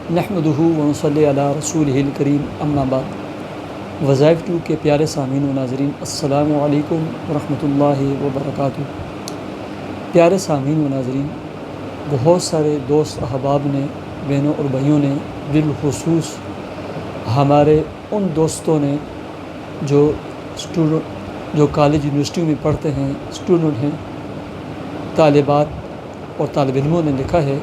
نحمدہ ونصلی علی رسولہ الکریم اما بعد۔ وظائف 2 کے پیارے سامعین و ناظرین، السلام علیکم ورحمۃ اللہ وبرکاتہ۔ پیارے سامعین و ناظرین، بہت سارے دوست احباب نے، بہنوں اور بھائیوں نے، بالخصوص ہمارے ان دوستوں نے جو کالج یونیورسٹیوں میں پڑھتے ہیں، اسٹوڈنٹ ہیں، طالبات اور طالب علموں نے لکھا ہے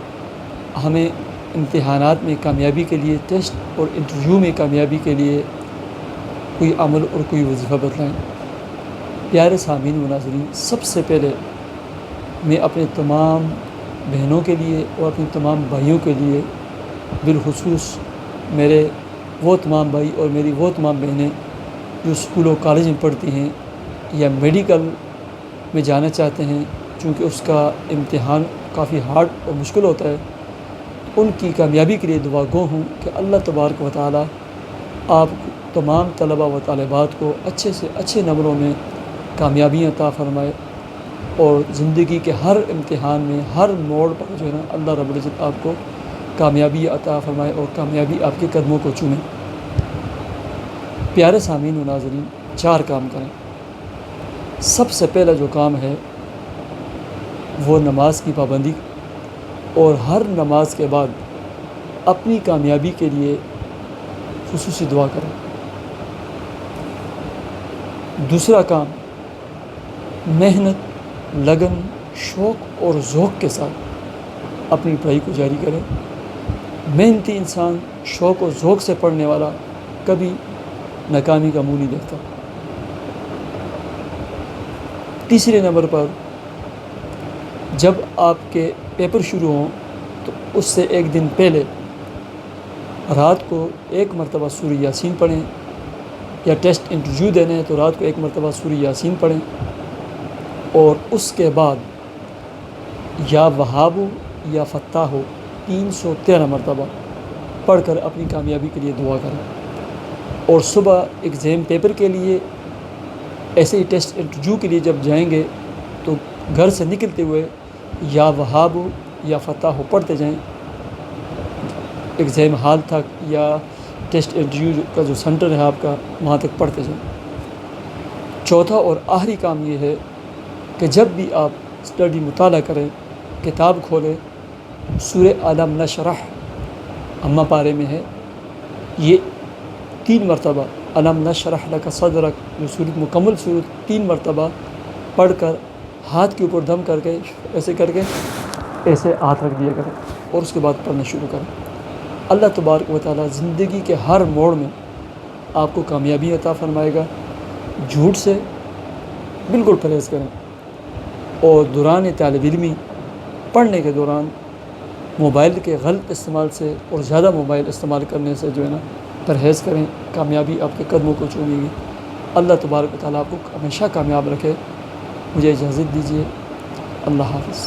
ہمیں امتحانات میں کامیابی کے لیے، ٹیسٹ اور انٹرویو میں کامیابی کے لیے کوئی عمل اور کوئی وظیفہ بتلائیں۔ پیارے سامعین و ناظرین، سب سے پہلے میں اپنے تمام بہنوں کے لیے اور اپنے تمام بھائیوں کے لیے، بالخصوص میرے وہ تمام بھائی اور میری وہ تمام بہنیں جو اسکول و کالج میں پڑھتی ہیں یا میڈیکل میں جانا چاہتے ہیں، چونکہ اس کا امتحان کافی ہارڈ اور مشکل ہوتا ہے، ان کی کامیابی کے لیے دعا گو ہوں کہ اللہ تبارک و تعالی آپ تمام طلباء و طالبات کو اچھے سے اچھے نمبروں میں کامیابی عطا فرمائے، اور زندگی کے ہر امتحان میں، ہر موڑ پر جو ہے نا، اللہ رب العزت آپ کو کامیابی عطا فرمائے اور کامیابی آپ کے قدموں کو چومے۔ پیارے سامعین و ناظرین، 4 کام کریں۔ سب سے پہلا جو کام ہے وہ نماز کی پابندی، اور ہر نماز کے بعد اپنی کامیابی کے لیے خصوصی دعا کریں۔ دوسرا کام، محنت، لگن، شوق اور ذوق کے ساتھ اپنی پڑھائی کو جاری کریں۔ محنتی انسان، شوق اور ذوق سے پڑھنے والا کبھی ناکامی کا منہ نہیں دیکھتا۔ تیسرے نمبر پر، جب آپ کے پیپر شروع ہوں تو اس سے ایک دن پہلے رات کو 1 مرتبہ سورہ یاسین پڑھیں، یا ٹیسٹ انٹرویو دینے ہیں تو رات کو 1 مرتبہ سورہ یاسین پڑھیں، اور اس کے بعد یا وہاب یا فتح ہو 313 مرتبہ پڑھ کر اپنی کامیابی کے لیے دعا کریں۔ اور صبح ایگزام پیپر کے لیے، ایسے ہی ٹیسٹ انٹرویو کے لیے جب جائیں گے تو گھر سے نکلتے ہوئے یا وہاب یا فتح پڑھتے جائیں، ایگزام ہال تک یا ٹیسٹ انٹرویو کا جو سینٹر ہے آپ کا، وہاں تک پڑھتے جائیں۔ چوتھا اور آخری کام یہ ہے کہ جب بھی آپ اسٹڈی مطالعہ کریں، کتاب کھولیں، سورہ الم نشرح اما پارے میں ہے، یہ 3 مرتبہ الم نشرح لک صدرک، جو سورۃ مکمل سورۃ 3 مرتبہ پڑھ کر ہاتھ کے اوپر دم کر کے ایسے ہاتھ رکھ دیا کریں، اور اس کے بعد پڑھنا شروع کریں۔ اللہ تبارک و تعالی زندگی کے ہر موڑ میں آپ کو کامیابی عطا فرمائے گا۔ جھوٹ سے بالکل پرہیز کریں، اور دوران طالب علمی، پڑھنے کے دوران موبائل کے غلط استعمال سے اور زیادہ موبائل استعمال کرنے سے جو ہے نا پرہیز کریں۔ کامیابی آپ کے قدموں کو چومے گی۔ اللہ تبارک و تعالیٰ آپ کو ہمیشہ کامیاب رکھے۔ مجھے اجازت دیجیے، اللہ حافظ۔